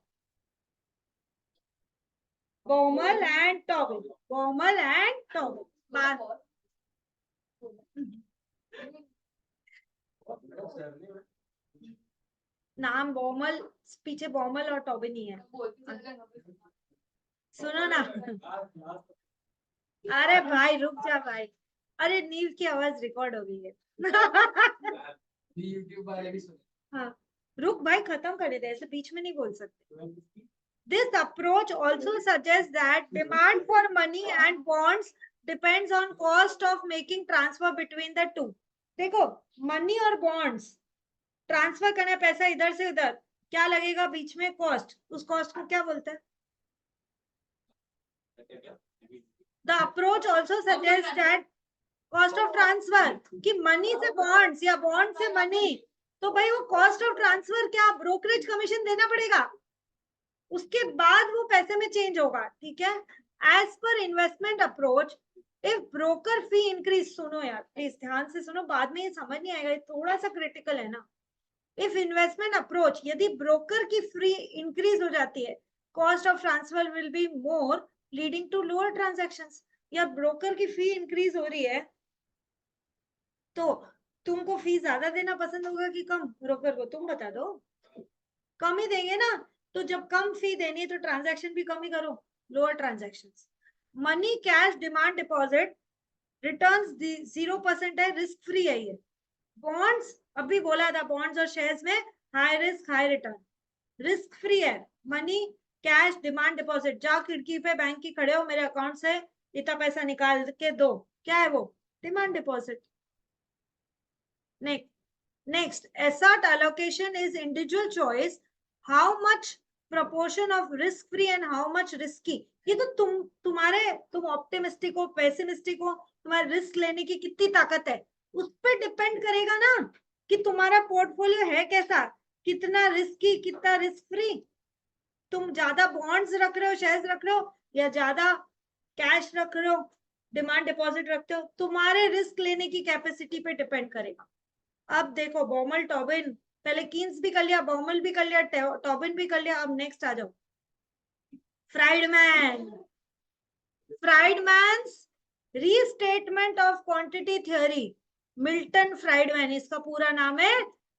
Baumol and Tobin। Baumol and Tobin। नाम Baumol, पीछे Baumol और Tobin ही है। सुनो ना, अरे भाई रुक जा भाई, अरे नीव की आवाज रिकॉर्ड हो गई है। हाँ, रुक भाई, खत्म कर दे, ऐसे बीच में नहीं बोल सकते। This approach also suggests that demand for money and bonds depends on cost of making transfer between the two। देखो, मनी और बॉन्ड्स ट्रांसफर करना, पैसा इधर से उधर, क्या लगेगा बीच में, कॉस्ट। उस कॉस्ट को क्या बोलते हैं। The approach also suggest that cost of transfer, कि मनी से बॉन्ड्स या बॉन्ड से मनी, तो भाई वो कॉस्ट ऑफ ट्रांसफर क्या, ब्रोकरेज कमीशन देना पड़ेगा, उसके बाद वो पैसे में चेंज होगा। ठीक है, as per investment approach if broker fee increase, सुनो यार प्लीज ध्यान से सुनो, बाद में ये समझ नहीं आएगा, थोड़ा सा क्रिटिकल है ना। इफ इन्वेस्टमेंट अप्रोच, यदि ब्रोकर की फी इंक्रीज हो जाती है, cost of transfer will be more leading to lower transactions. या ब्रोकर की फी इंक्रीज हो रही है तो तुमको फी ज्यादा देना पसंद होगा कि कम, ब्रोकर को तुम बता दो। कम ही देंगे ना, तो जब कम फी देनी है तो ट्रांजैक्शन भी कम ही करो, lower transactions. Money cash demand deposit returns 0% है, रिस्क फ्री है ये। बॉन्ड्स अभी बोला था, बॉन्ड्स और शेयर्स में high risk high return, risk free है। मनी कैश डिमांड डिपॉजिट, जा खिड़की पे बैंक की खड़े हो, मेरे अकाउंट से इतना पैसा निकाल के दो, क्या है वो, demand deposit. Next, asset allocation is individual choice, how much proportion of risk free and how much risky। ये तो तुम ऑप्टिमिस्टिक हो पेसिमिस्टिक हो, तुम्हारे रिस्क लेने की कितनी ताकत है, उस पर डिपेंड करेगा ना कि तुम्हारा पोर्टफोलियो है कैसा, कितना रिस्की कितना रिस्क फ्री। तुम ज्यादा बॉन्ड्स रख रहे हो, शेयर्स रख रहे हो, या ज्यादा कैश रख रहे हो, डिमांड डिपॉजिट रखते हो, तुम्हारे रिस्क लेने की कैपेसिटी पे डिपेंड करेगा। अब देखो, बॉमल टॉबिन, पहले कीन्स भी कर लिया, बॉमल भी कर लिया, टॉबिन भी कर लिया, अब नेक्स्ट आ जाओ Friedman. Friedman's restatement of quantity theory, Milton Friedman, इसका पूरा नाम है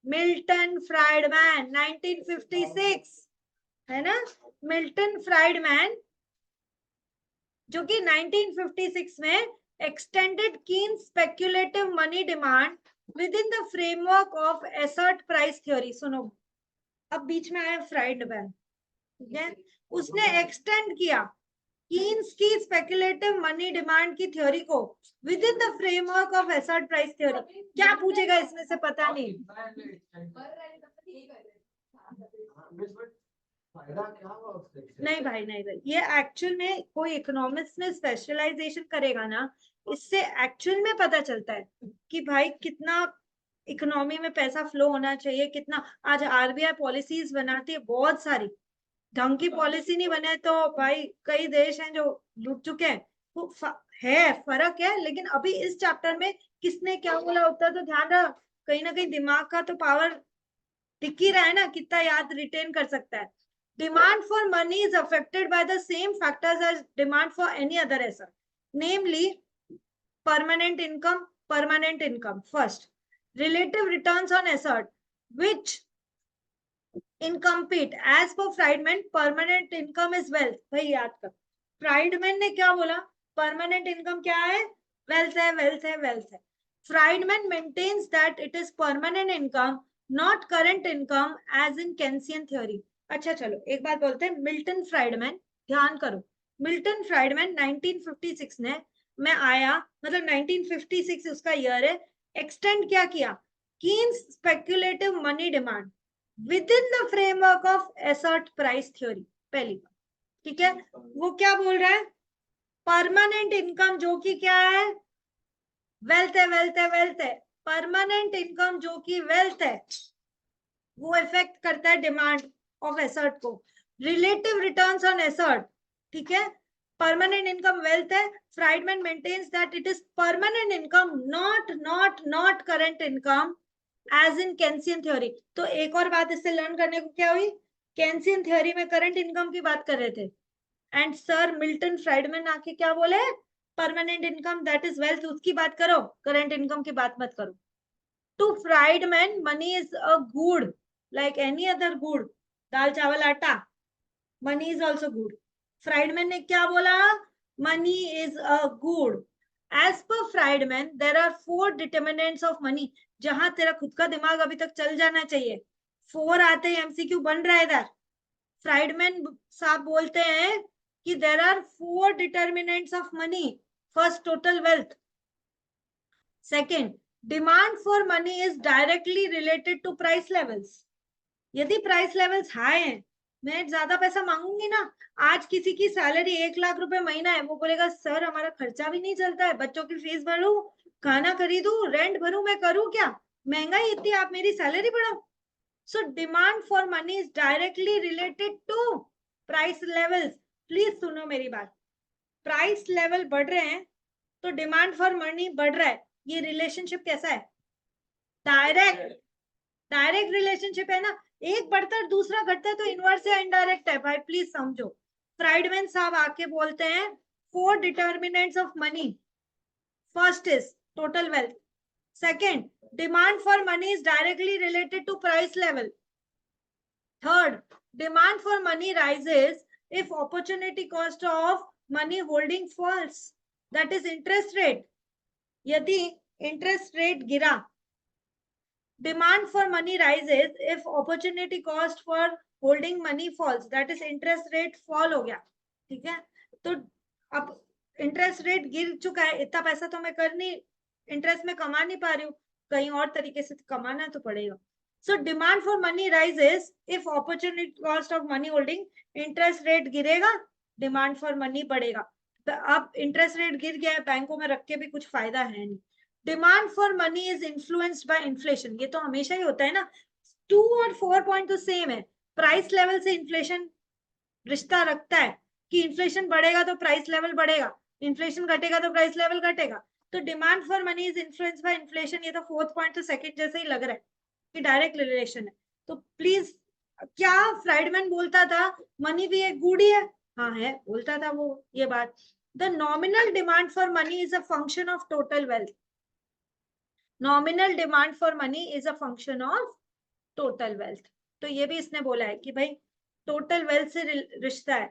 मिल्टन फ्राइडमैन, 1956 है ना। मिल्टन फ्राइडमैन, जो कि 1956 में एक्सटेंडेड कीन speculative money demand with in the framework of एसर्ट price theory. सुनो, अब बीच में आया फ्राइडमैन, ठीक है, उसने एक्सटेंड किया कीन्स की स्पेक्युलेटिव मनी डिमांड की थ्योरी को with in the framework of एसर्ट price theory. क्या पूछेगा इसमें से पता नहीं। नहीं भाई, नहीं भाई, ये एक्चुअल में कोई इकोनॉमिक्स में स्पेशलाइजेशन करेगा ना, इससे एक्चुअल में पता चलता है कि भाई कितना इकोनॉमी में पैसा फ्लो होना चाहिए, कितना। आज आरबीआई पॉलिसीज बनाती है बहुत सारी, ढंग की पॉलिसी नहीं बने तो भाई कई देश हैं जो लूट चुके हैं। वो है, फर्क है, लेकिन अभी इस चैप्टर में किसने क्या बोला होता है तो ध्यान रख, कहीं ना कहीं दिमाग का तो पावर दिख ही रहा है ना, कितना याद रिटेन कर सकता है। Demand for money is affected by the same factors as demand for any other asset, namely permanent income first, relative returns on asset which incompete as per Friedman, permanent income is wealth। भाई याद कर, Friedman ने क्या बोला, permanent income क्या है, wealth है, wealth है, वेल्थ है। Friedman maintains that it is permanent income not current income as in Keynesian theory. अच्छा चलो एक बात बोलते हैं, मिल्टन फ्राइडमैन, ध्यान करो, मिल्टन फ्राइडमैन 1956 में आया, मतलब 1956 उसका ईयर है, एक्सटेंड क्या किया, Keynes speculative money demand with in the framework of एसर्ट price theory. पहली बात, ठीक है, वो क्या बोल रहा है, परमानेंट इनकम जो कि क्या है, वेल्थ है, वेल्थ है, वेल्थ है, परमानेंट इनकम जो कि वेल्थ है, वो इफेक्ट करता है डिमांड ऑफ एसर्ट को। रिलेटिव रिटर्न्स ऑन एसर्ट, ठीक है, परमानेंट इनकम वेल्थ है, Friedman maintains that it is permanent income not current income as in Keynesian theory. तो एक और बात इससे लर्न करने को क्या हुई, केंसियन थ्योरी में करंट इनकम की बात कर रहे थे, एंड सर मिल्टन फ्राइडमैन आके क्या बोले, permanent income that is wealth, उसकी बात करो, करंट इनकम की बात मत करो। To Friedman money is a good like any other good, दाल चावल आटा, money is also good. Friedman ने क्या बोला, money is a good. As per Friedman there are 4 determinants of money, जहां तेरा खुद का दिमाग अभी तक चल जाना चाहिए, 4 आते ही एमसीक्यू बन रहा है इधर। फ्राइडमैन साहब बोलते हैं कि there are 4 determinants of money. First, total wealth. Second, demand for money is directly related to price levels. यदि प्राइस लेवल्स हाई हैं, मैं ज्यादा पैसा मांगूंगी ना, आज किसी की सैलरी 1 लाख रुपए महीना है, वो बोलेगा सर हमारा खर्चा भी नहीं चलता है, बच्चों की फीस भरू, खाना खरीदू, रेंट भरू, मैं करूँ क्या, महंगाई इतनी, आप मेरी सैलरी बढ़ाओ। So demand for money is directly related to price levels. Please सुनो मेरी बात, प्राइस लेवल बढ़ रहे हैं तो डिमांड फॉर मनी बढ़ रहा है, ये रिलेशनशिप कैसा है, डायरेक्ट, डायरेक्ट रिलेशनशिप है ना, एक बढ़ता है दूसरा घटता है, तो इनवर्स या इनडायरेक्ट है भाई, प्लीज समझो। फ्राइडमैन साहब आके बोलते हैं 4 determinants of money, first is total wealth, second demand for money is directly related to price level, third demand for money rises if opportunity cost of money holding falls, that is interest rate, यदि interest rate गिरा, demand for money rises if opportunity cost for holding money falls, that is interest rate fall हो गया, ठीक है, तो अब interest rate गिर चुका है, इतना पैसा तो मैं कर नहीं, इंटरेस्ट में कमा नहीं पा रही हूँ, कहीं और तरीके से कमाना तो पड़ेगा। सो demand for money rises if opportunity cost of money holding, interest rate गिरेगा, डिमांड फॉर मनी बढ़ेगा। अब इंटरेस्ट रेट गिर गया है, बैंकों में रख के भी कुछ फायदा है नहीं। Demand for money is influenced by inflation, ये तो हमेशा ही होता है ना, 2 और 4 पॉइंट तो सेम है, प्राइस लेवल से इन्फ्लेशन रिश्ता रखता है कि इन्फ्लेशन बढ़ेगा तो प्राइस लेवल बढ़ेगा, इन्फ्लेशन घटेगा तो प्राइस लेवल घटेगा। तो demand for money is influenced by inflation, ये तो 4th पॉइंट तो सेकंड जैसे ही लग रहा है कि डायरेक्ट रिलेशन है। तो प्लीज, क्या फ्राइडमैन बोलता था मनी भी एक गुड ही है, हाँ है, बोलता था वो ये बात। The nominal demand for money is a function of total wealth, nominal demand for money is a function of total wealth. तो ये भी इसने बोला है कि भाई टोटल वेल्थ से रिश्ता है।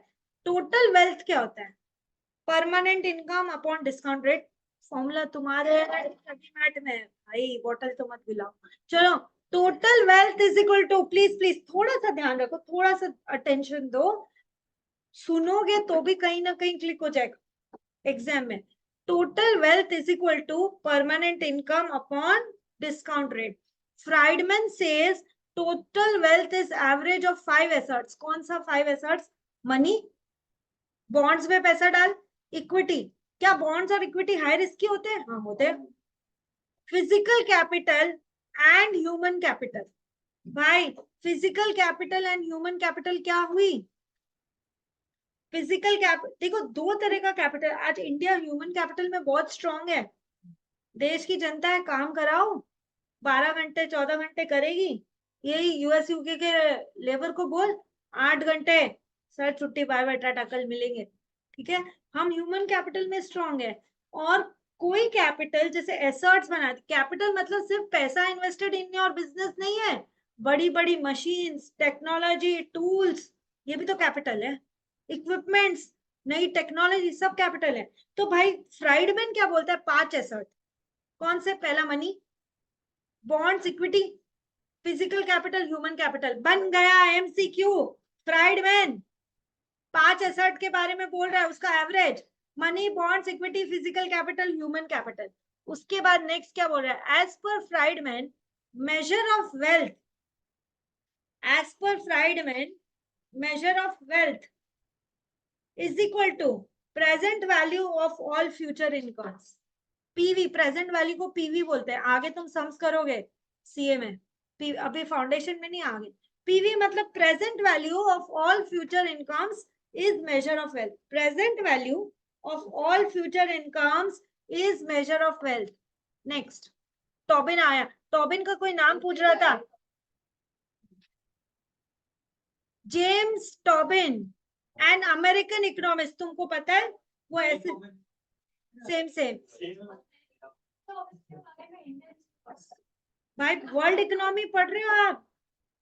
टोटल वेल्थ क्या होता है? Permanent income upon discount rate. Formula तुम्हारे मैट में है भाई, बॉटल तो मत गिलाओ। चलो, total wealth is equal to, please please थोड़ा सा ध्यान रखो, थोड़ा सा अटेंशन दो, सुनोगे तो भी कहीं ना कहीं क्लिक हो जाएगा एग्जाम में। Total wealth is equal to permanent income upon discount rate. Friedman says total wealth is average of 5 assets. कौन सा 5 एसेट्स? मनी, बॉन्ड्स में पैसा डाल, इक्विटी। क्या बॉन्ड्स और इक्विटी हाई रिस्की होते हैं? हाँ होते हैं। Physical capital and human capital. भाई physical capital and human capital क्या हुई? फिजिकल कैपिटल, देखो दो तरह का कैपिटल। आज इंडिया ह्यूमन कैपिटल में बहुत स्ट्रांग है। देश की जनता है, काम कराओ, 12 घंटे 14 घंटे करेगी। यही यूएस यूके के लेबर को बोल 8 घंटे, सर छुट्टी, बाय बाय टाटा, कल मिलेंगे। ठीक है, हम ह्यूमन कैपिटल में स्ट्रांग है। और कोई कैपिटल जैसे एसेट्स बना, कैपिटल मतलब सिर्फ पैसा इन्वेस्टेड इन योर बिजनेस नहीं है, बड़ी बड़ी मशीन्स, टेक्नोलॉजी, टूल्स, ये भी तो कैपिटल है। इक्विपमेंट्स, नई टेक्नोलॉजी, सब कैपिटल है। तो भाई फ्राइडमैन क्या बोलता है? 5 एसेट। कौन से? पहला money, bonds, equity, physical capital, human capital. बन गया एमसीक्यू। फ्राइडमैन 5 एसेट के बारे में बोल रहा है, उसका average money, bonds, equity, physical capital, human capital. उसके बाद नेक्स्ट क्या बोल रहा है? As per Friedman measure of wealth, as per Friedman measure of wealth is equal to present value of all future incomes। PV, present value को PV बोलते हैं। आगे तुम सम्स करोगे सीए में, अभी फाउंडेशन में नहीं, आगे। पीवी मतलब present value of all future incomes is major of wealth. Present value of all future incomes is major of wealth. Next, Tobin आया। टॉबिन का कोई नाम पूछ रहा था, James Tobin, an American economist. तुमको पता है वो ऐसे सेम सेम। भाई वर्ल्ड इकोनॉमी पढ़ रहे हो आप?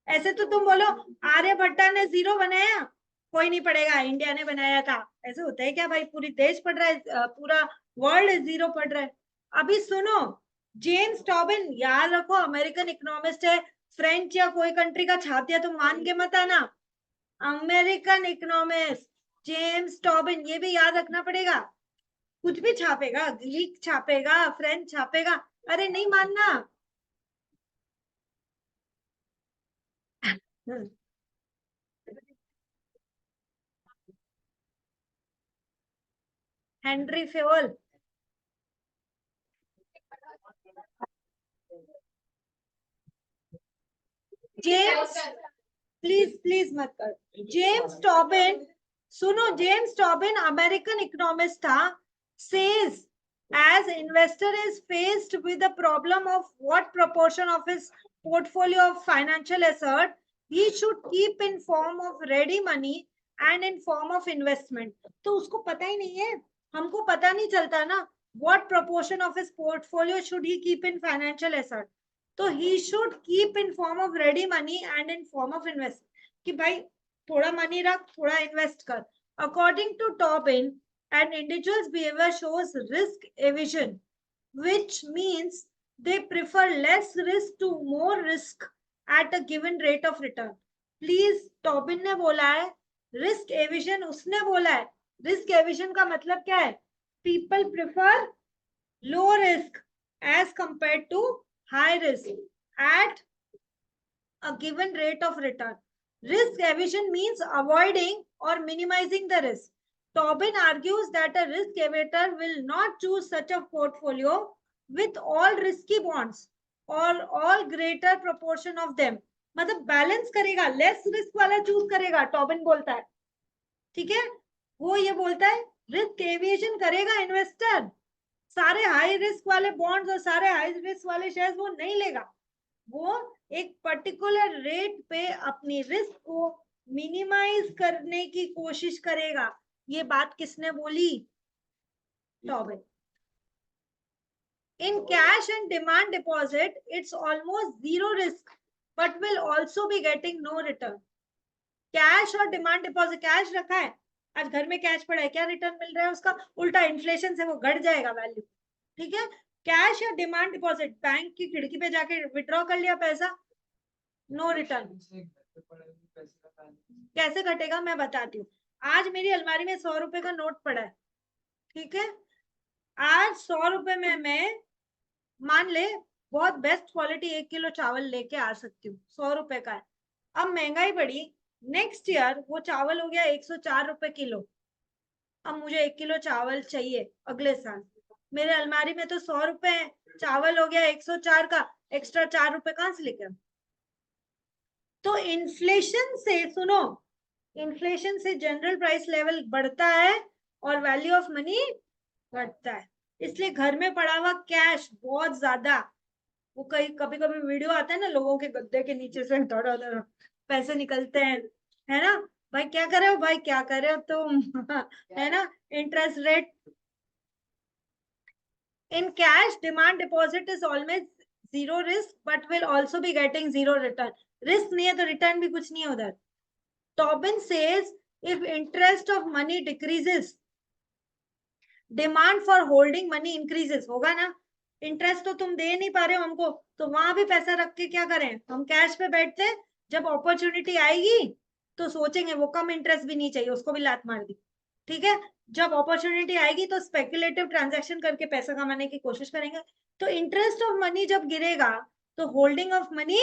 ऐसे तो तुम बोलो आर्यभट्टा ने 0 बनाया, कोई नहीं पढ़ेगा, इंडिया ने बनाया था। ऐसे होता है क्या भाई? पूरी देश पढ़ रहा है, पूरा वर्ल्ड 0 पढ़ रहा है। अभी सुनो, जेम्स टॉबिन, याद रखो अमेरिकन इकोनॉमिस्ट है। फ्रेंच या कोई कंट्री का छाप दिया तो मान के मत आना। अमेरिकन इकोनॉमिस्ट जेम्स टॉबिन, ये भी याद रखना पड़ेगा। कुछ भी छापेगा, ग्रीक छापेगा, फ्रेंच छापेगा, अरे नहीं मानना। हेनरी फेवल। जेम्स, प्लीज प्लीज मत कर। जेम्स टॉबिन, सुनो, जेम्स टॉबिन अमेरिकन इकोनॉमिस्ट था। Says as investor is faced with the problem of what proportion of his portfolio of financial asset he should keep in form of ready money and in form of investment। तो उसको पता ही नहीं है, हमको पता नहीं चलता ना, what proportion of his portfolio should he keep in financial asset। तो he should keep in form of ready money and in form of investment, कि भाई थोड़ा मनी रख, थोड़ा इन्वेस्ट कर। According to Tobin, an individual's behavior shows risk aversion, which means they prefer less risk to more risk at a given rate of return। Please, Tobin ने बोला है risk Avision, उसने बोला है। रिस्क एविजन का मतलब क्या है? People prefer low risk as compare to high risk at a given rate of return। Risk aversion means avoiding or minimizing the risk। Tobin argues that a risk averter will not choose such a portfolio with all risky bonds or all greater proportion of them। मतलब balance करेगा, less risk वाला choose करेगा, Tobin बोलता है। ठीक है, वो ये बोलता है रिस्क एविएशन करेगा इन्वेस्टर, सारे हाई रिस्क वाले बॉन्ड्स और सारे हाई रिस्क वाले शेयर्स वो नहीं लेगा। वो एक पर्टिकुलर रेट पे अपनी रिस्क को मिनिमाइज करने की कोशिश करेगा। ये बात किसने बोली? Tobin. In cash and demand deposit, it's almost zero risk, but will also be getting no return। Cash और डिमांड डिपॉजिट, कैश रखा है, आज घर में कैश पड़ा है, क्या रिटर्न मिल रहा है उसका? उल्टा इन्फ्लेशन से वो घट जाएगा वैल्यू, ठीक है। कैश या डिमांड डिपॉजिट, बैंक की खिड़की पे जाके विड्रॉ कर लिया पैसा, नो रिटर्न। कैसे घटेगा मैं बताती हूँ। आज मेरी अलमारी में 100 रुपए का नोट पड़ा है, ठीक है। आज 100 रुपए में मैं मान ले बहुत बेस्ट क्वालिटी 1 किलो चावल लेके आ सकती हूँ, 100 रुपए का है। अब महंगाई बढ़ी, नेक्स्ट ईयर वो चावल हो गया 104 रुपए किलो। अब मुझे 1 किलो चावल चाहिए अगले साल, मेरे अलमारी में तो 100 रुपए है, चावल हो गया 104 का, एक्स्ट्रा 4 रुपए कहां से लेकर? तो इन्फ्लेशन से, सुनो, इन्फ्लेशन से जनरल प्राइस लेवल बढ़ता है और वैल्यू ऑफ मनी घटता है। इसलिए घर में पड़ा हुआ कैश बहुत ज्यादा, वो कई कभी कभी वीडियो आता है ना, लोगों के गद्दे के नीचे से धड़ा धड़ा पैसे निकलते हैं, है ना। भाई क्या कर रहे हो, भाई क्या कर रहे हो तुम है ना। Interest rate in cash demand deposit is always zero risk but will also be getting zero return. Risk नहीं है तो रिटर्न भी कुछ नहीं है उधर। Tobin says if interest of money decreases demand for holding money increases, होगा ना। इंटरेस्ट तो तुम दे नहीं पा रहे हो हमको, तो वहां भी पैसा रख के क्या करें, हम कैश पे बैठते हैं, जब अपॉर्चुनिटी आएगी तो सोचेंगे वो कम इंटरेस्ट भी नहीं चाहिए, उसको भी लात मार दी, ठीक है। जब अपॉर्चुनिटी आएगी तो स्पेकुलेटिव ट्रांजैक्शन करके पैसा कमाने की कोशिश करेंगे। तो इंटरेस्ट ऑफ मनी जब गिरेगा तो होल्डिंग ऑफ मनी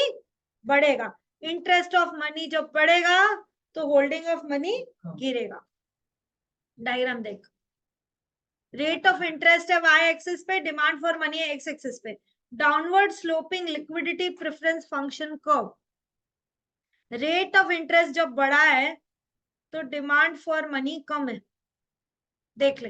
बढ़ेगा, इंटरेस्ट ऑफ मनी जब बढ़ेगा तो होल्डिंग ऑफ मनी गिरेगा। डायग्राम देख, रेट ऑफ इंटरेस्ट है वाई एक्सिस पे, डिमांड फॉर मनी है एक्स एक्सिस पे। Downward sloping liquidity preference function curve. Rate of interest जब बढ़ा है तो डिमांड फॉर मनी कम है, देख ले,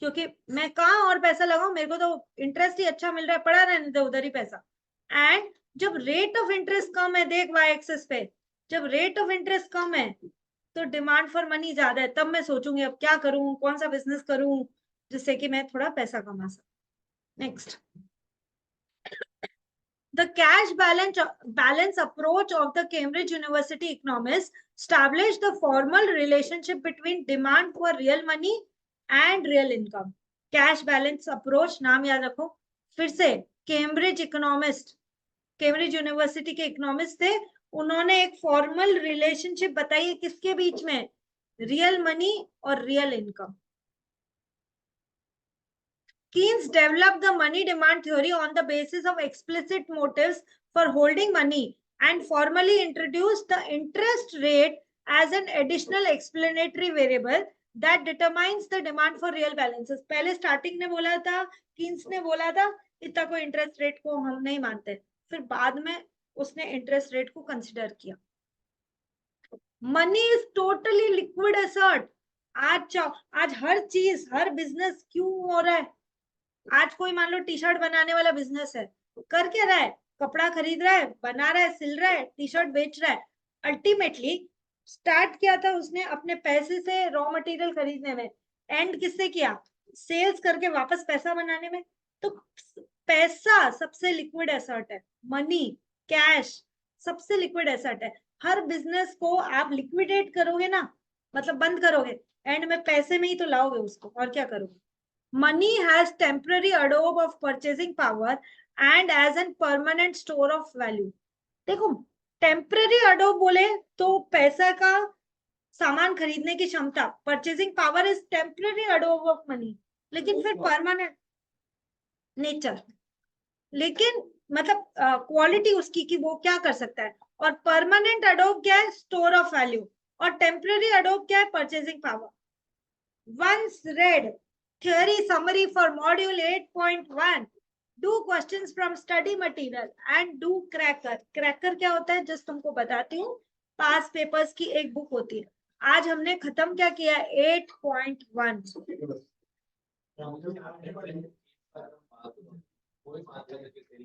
क्योंकि मैं कहाँ और पैसा लगाऊं, मेरे को तो इंटरेस्ट ही अच्छा मिल रहा है, पड़ा रहने दे उधर ही पैसा। एंड जब रेट ऑफ इंटरेस्ट कम है, देख वाई एक्सिस पे, जब रेट ऑफ इंटरेस्ट कम है तो डिमांड फॉर मनी ज्यादा है, तब मैं सोचूंगी अब क्या करूं, कौन सा बिजनेस करूं जिससे कि मैं थोड़ा पैसा कमा सकूं। Next, the cash balance approach of the Cambridge University economists established the formal relationship between demand for real money and real income. Cash balance approach नाम याद रखो फिर से। कैम्ब्रिज इकोनॉमिस्ट, कैम्ब्रिज यूनिवर्सिटी के इकोनॉमिस्ट थे, उन्होंने एक फॉर्मल रिलेशनशिप बताई है किसके बीच में, रियल मनी और real income. Keynes developed the money demand theory on the basis of explicit motives for holding money and formally introduced the interest rate as an additional explanatory variable that determines the demand for real balances. पहले starting ने बोला था, Keynes ने बोला था इतना कोई interest rate को हम नहीं मानते, फिर बाद में उसने इंटरेस्ट रेट को कंसिडर किया। Money is totally liquid asset. आज हर चीज, हर बिजनेस क्यों हो रहा है, आज कोई मान लो टी शर्ट बनाने वाला बिजनेस है, कर क्या रहा है, कपड़ा खरीद रहा है, बना रहा है, सिल रहा है, टी शर्ट बेच रहा है। अल्टीमेटली स्टार्ट किया था उसने अपने पैसे से रॉ मटेरियल खरीदने में, एंड किससे किया, सेल्स करके वापस पैसा बनाने में। तो पैसा सबसे लिक्विड एसेट है, मनी कैश सबसे लिक्विड एसेट है। हर बिजनेस को आप लिक्विडेट करोगे ना, मतलब बंद करोगे, एंड में पैसे में ही तो लाओगे उसको, और क्या करोगे। Money has temporary adobe of purchasing power and as an permanent store of value. देखो, टेम्पररी अडोब बोले तो पैसा का सामान खरीदने की क्षमता, purchasing power is temporary Adobe of money, लेकिन फिर परमानेंट नेचर, लेकिन मतलब क्वालिटी उसकी कि वो क्या कर सकता है। और परमानेंट अडोब क्या है, स्टोर ऑफ वैल्यू, और टेम्पररी अडोब क्या है, purchasing power. Once read theory summary for module 8.1, do questions from study material and do cracker. Cracker क्या होता है, जस्ट तुमको बताती हूँ, पास पेपर्स की एक बुक होती है। आज हमने खत्म क्या किया, 8.1।